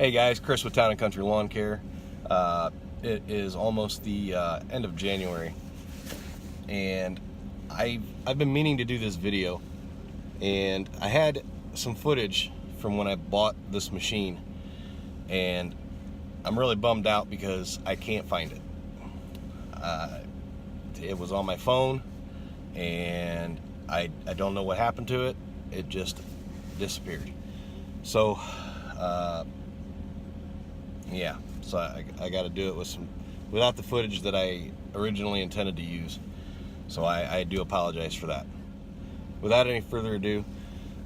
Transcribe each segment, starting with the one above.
Hey guys, Chris with Town & Country Lawn Care. It is almost the end of January, and I've been meaning to do this video, and I had some footage from when I bought this machine, and I'm really bummed out because I can't find it. It was on my phone, and I don't know what happened to it. It just disappeared. So yeah, so I got to do it without the footage that I originally intended to use. So I do apologize for that. Without any further ado,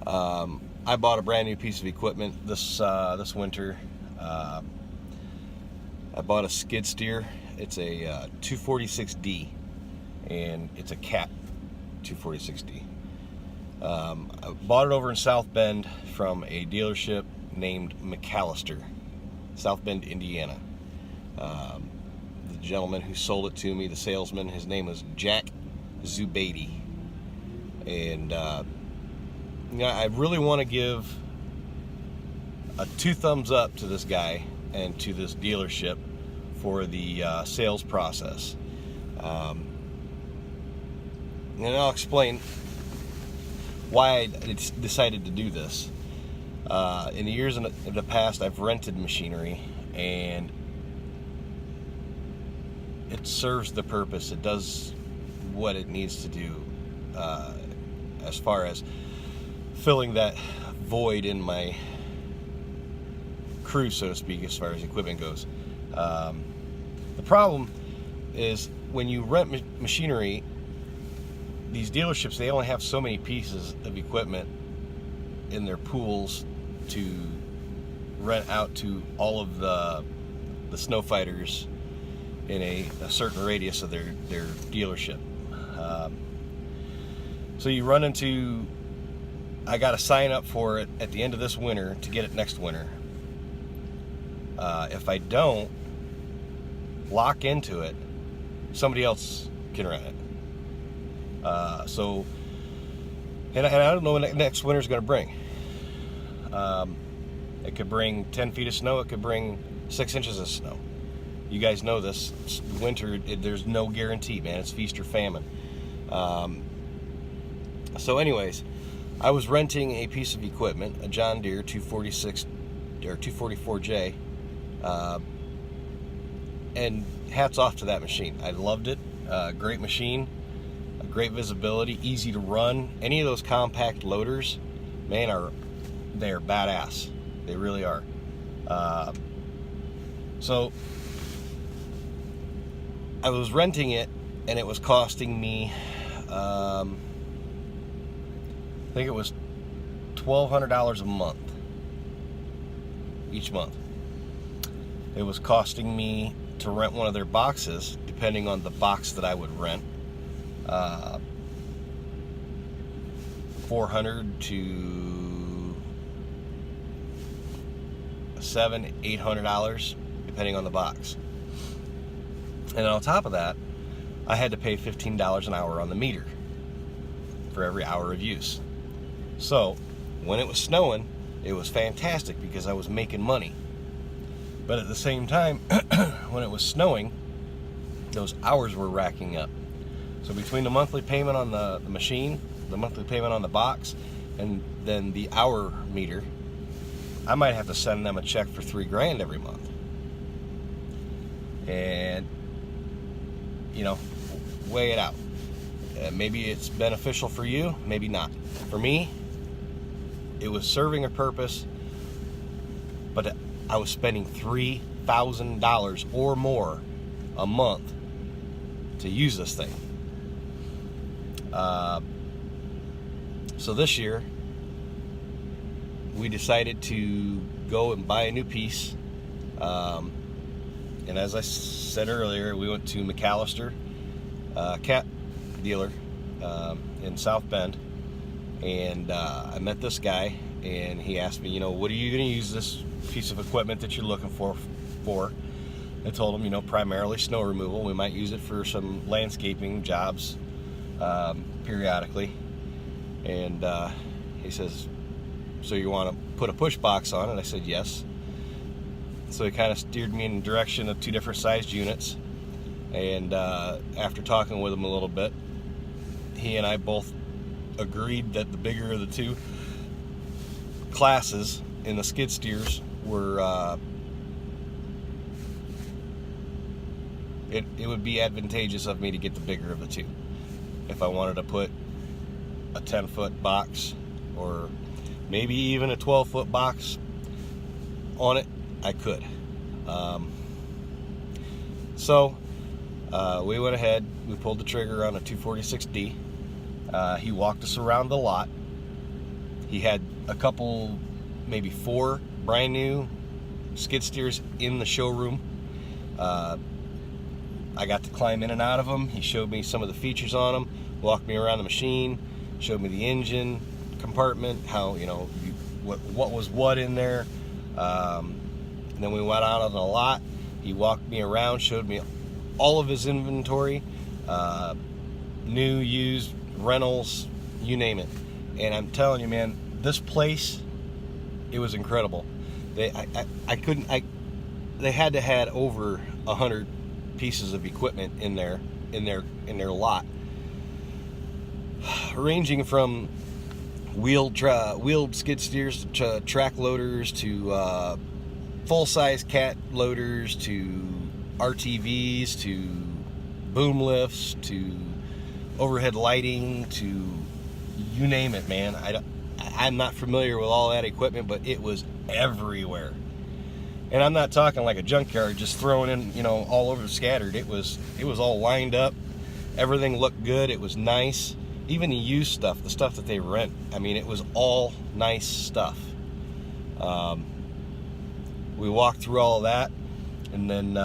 I bought a brand new piece of equipment this winter. I bought a skid steer. It's a 246D, and it's a Cat 246D. I bought it over in South Bend from a dealership named McAllister, South Bend, Indiana. The gentleman who sold it to me, the salesman, his name was Jack Zubaidi. And I really want to give a 2 thumbs up to this guy and to this dealership for the sales process. And I'll explain why I decided to do this. In the years in the past, I've rented machinery, and it serves the purpose. It does what it needs to do as far as filling that void in my crew, so to speak, as far as equipment goes. The problem is when you rent machinery, these dealerships, they only have so many pieces of equipment in their pools to rent out to all of the snow fighters in a certain radius of their dealership. So you run into, I got to sign up for it at the end of this winter to get it next winter. If I don't lock into it, somebody else can rent it. And I don't know what next winter is going to bring. It could bring 10 feet of snow. It could bring 6 inches of snow. You guys know this. Winter, there's no guarantee, man. It's feast or famine. So anyways, I was renting a piece of equipment, a John Deere 246 or 244J, and hats off to that machine. I loved it. Great machine, great visibility, easy to run. Any of those compact loaders, man, they're badass. They really are. So I was renting it, and it was costing me, I think it was $1,200 a month, each month. It was costing me to rent one of their boxes, depending on the box that I would rent, $400 to $700-800, depending on the box. And on top of that, I had to pay $15 an hour on the meter for every hour of use. So when it was snowing, it was fantastic because I was making money. But at the same time, when it was snowing, those hours were racking up. So between the monthly payment on the machine, the monthly payment on the box, and then the hour meter, I might have to send them a check for $3,000 every month. And, weigh it out. Maybe it's beneficial for you, maybe not. For me, it was serving a purpose, but I was spending $3,000 or more a month to use this thing. So this year, we decided to go and buy a new piece. And as I said earlier, we went to McAllister, Cat dealer in South Bend, and I met this guy, and he asked me, what are you going to use this piece of equipment that you're looking for? I told him, primarily snow removal. We might use it for some landscaping jobs periodically. And he says, so you want to put a push box on it? I said, yes. So he kind of steered me in the direction of 2 different sized units. And after talking with him a little bit, he and I both agreed that the bigger of the 2 classes in the skid steers were it would be advantageous of me to get the bigger of the 2. If I wanted to put a 10-foot box or maybe even a 12-foot box on it, I could. So we went ahead, we pulled the trigger on a 246D. He walked us around the lot. He had a couple, maybe 4 brand new skid steers in the showroom. I got to climb in and out of them. He showed me some of the features on them, walked me around the machine, showed me the engine compartment, how, you know, what was what in there. And then we went out on the lot. He walked me around, showed me all of his inventory, new, used, rentals, you name it. And I'm telling you, man, this place, it was incredible. They had to had over 100 pieces of equipment in their lot, ranging from wheeled skid steers to track loaders to full-size cat loaders to RTVs to boom lifts to overhead lighting to you name it, man. I'm not familiar with all that equipment, but it was everywhere. And I'm not talking like a junkyard just throwing in, you know, all over scattered. It was all lined up. Everything looked good. It was nice. Even the used stuff, the stuff that they rent, I mean, it was all nice stuff. We walked through all of that, and then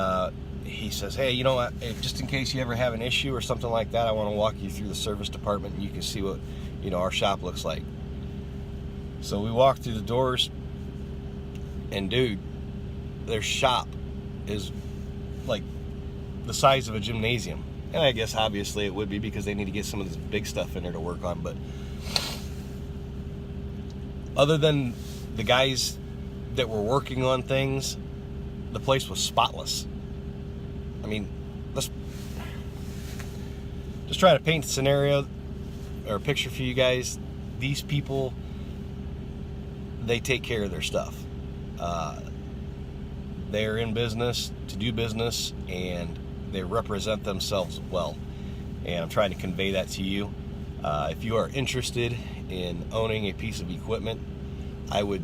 he says, hey, you know what, just in case you ever have an issue or something like that, I want to walk you through the service department and you can see what, you know, our shop looks like. So we walked through the doors, and dude, their shop is like the size of a gymnasium. And I guess obviously it would be because they need to get some of this big stuff in there to work on. But other than the guys that were working on things, the place was spotless. I mean, let's just try to paint a scenario or a picture for you guys. These people, they take care of their stuff. They're in business to do business, and they represent themselves well. And I'm trying to convey that to you. If you are interested in owning a piece of equipment, I would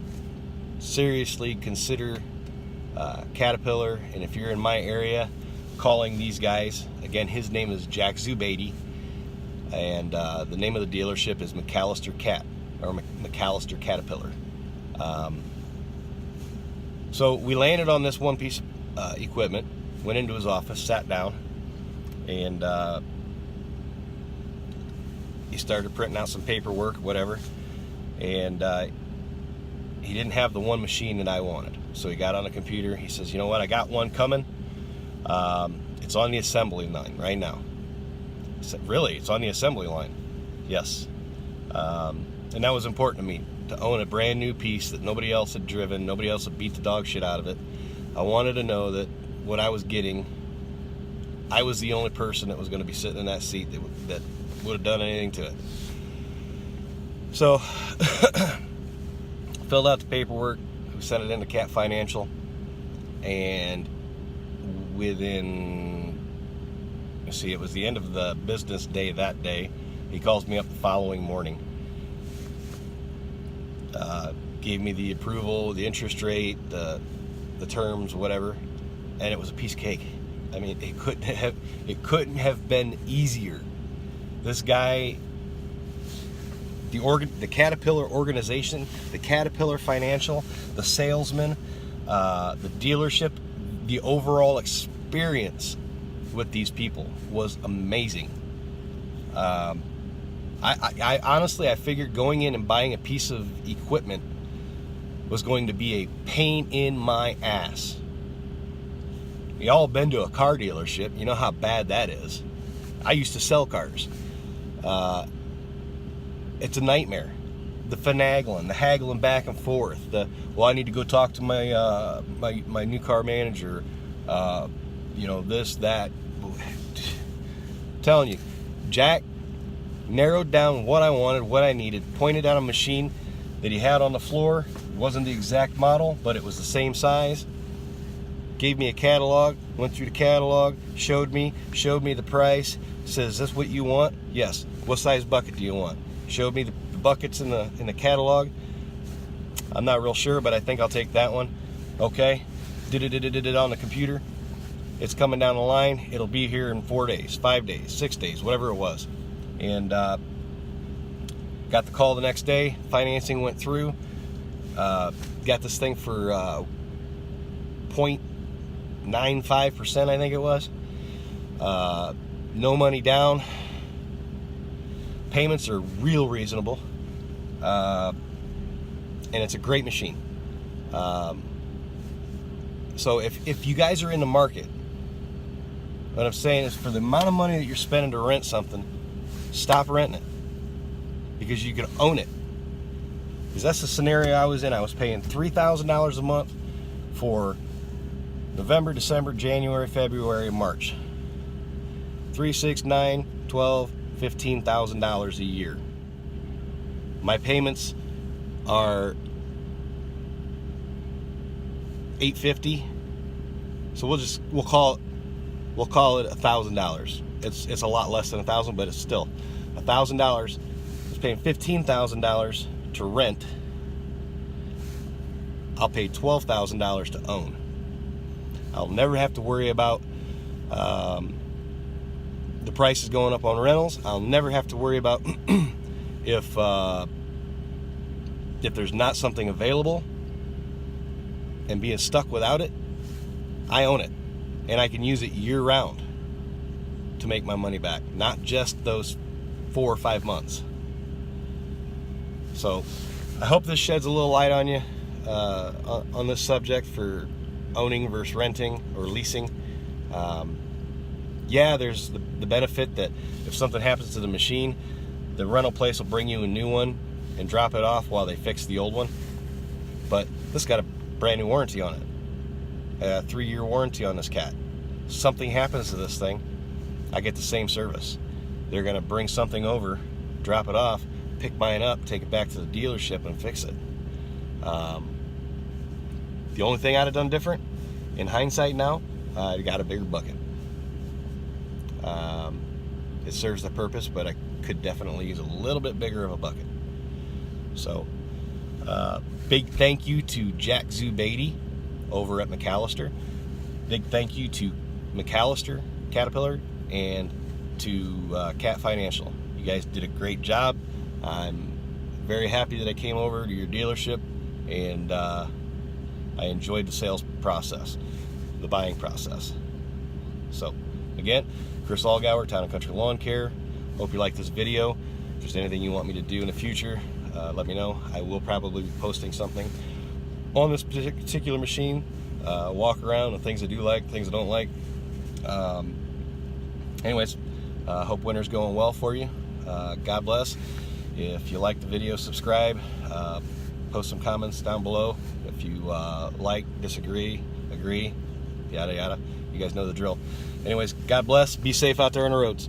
seriously consider Caterpillar. And if you're in my area, calling these guys. Again, his name is Jack Zubeidi, and the name of the dealership is McAllister Caterpillar. So we landed on this one piece of equipment, went into his office, sat down, and he started printing out some paperwork, whatever, and he didn't have the one machine that I wanted. So he got on the computer. He says, you know what, I got one coming. It's on the assembly line right now. I said, really? It's on the assembly line? Yes. And that was important to me, to own a brand new piece that nobody else had driven, nobody else had beat the dog shit out of it. I wanted to know that what I was getting, I was the only person that was going to be sitting in that seat that would have done anything to it. So, filled out the paperwork, we sent it into Cat Financial, and within, you see, it was the end of the business day that day. He calls me up the following morning. Gave me the approval, the interest rate, the terms, whatever, and it was a piece of cake. I mean, it couldn't have been easier. This guy, the Caterpillar organization, the Caterpillar Financial, the salesman, the dealership, the overall experience with these people was amazing. I honestly, I figured going in and buying a piece of equipment was going to be a pain in my ass. Y'all have been to a car dealership. You know how bad that is. I used to sell cars. It's a nightmare. the finagling, the haggling back and forth, well, I need to go talk to my my new car manager, you know, this, that. I'm telling you, Jack narrowed down what I wanted, what I needed, pointed out a machine that he had on the floor. It wasn't the exact model, but it was the same size. Gave me a catalog, went through the catalog, showed me the price, says, is this what you want? Yes. What size bucket do you want? Showed me the buckets in the catalog. I'm not real sure, but I think I'll take that one. Okay. Did it on the computer. It's coming down the line. It'll be here in 4 days, 5 days, 6 days, whatever it was. And got the call the next day. Financing went through. Got this thing for 0.95%, I think it was. No money down. Payments are real reasonable. And it's a great machine. So if you guys are in the market, what I'm saying is, for the amount of money that you're spending to rent something, stop renting it, because you can own it. Because that's the scenario I was in. I was paying $3,000 a month for November, December, January, February, March. $3, $6, $9, $12, $15,000 a year. My payments are $850. So we'll call it $1,000. It's a lot less than $1,000, but it's still $1,000. I was paying $15,000 to rent. I'll pay $12,000 to own. I'll never have to worry about the prices going up on rentals. I'll never have to worry about if there's not something available and being stuck without it. I own it, and I can use it year-round to make my money back, not just those 4 or 5 months. So I hope this sheds a little light on you on this subject for owning versus renting or leasing. Yeah, there's the benefit that if something happens to the machine, the rental place will bring you a new one and drop it off while they fix the old one. But this got a brand new warranty on it, a 3-year warranty on this cat. Something happens to this thing, I get the same service. They're gonna bring something over, drop it off, pick mine up, take it back to the dealership and fix it. The only thing I'd have done different, in hindsight now, I got a bigger bucket. It serves the purpose, but I could definitely use a little bit bigger of a bucket. So, big thank you to Jack Zubeidi over at McAllister. Big thank you to McAllister Caterpillar and to Cat Financial. You guys did a great job. I'm very happy that I came over to your dealership, and I enjoyed the sales process, the buying process. So, again, Chris Allgauer, Town and Country Lawn Care. Hope you like this video. If there's anything you want me to do in the future, let me know. I will probably be posting something on this particular machine. Walk around, the things I do like, things I don't like. Anyways, hope winter's going well for you. God bless. If you like the video, subscribe. Post some comments down below. If you like, disagree, agree, yada yada. You guys know the drill. Anyways, God bless. Be safe out there on the roads.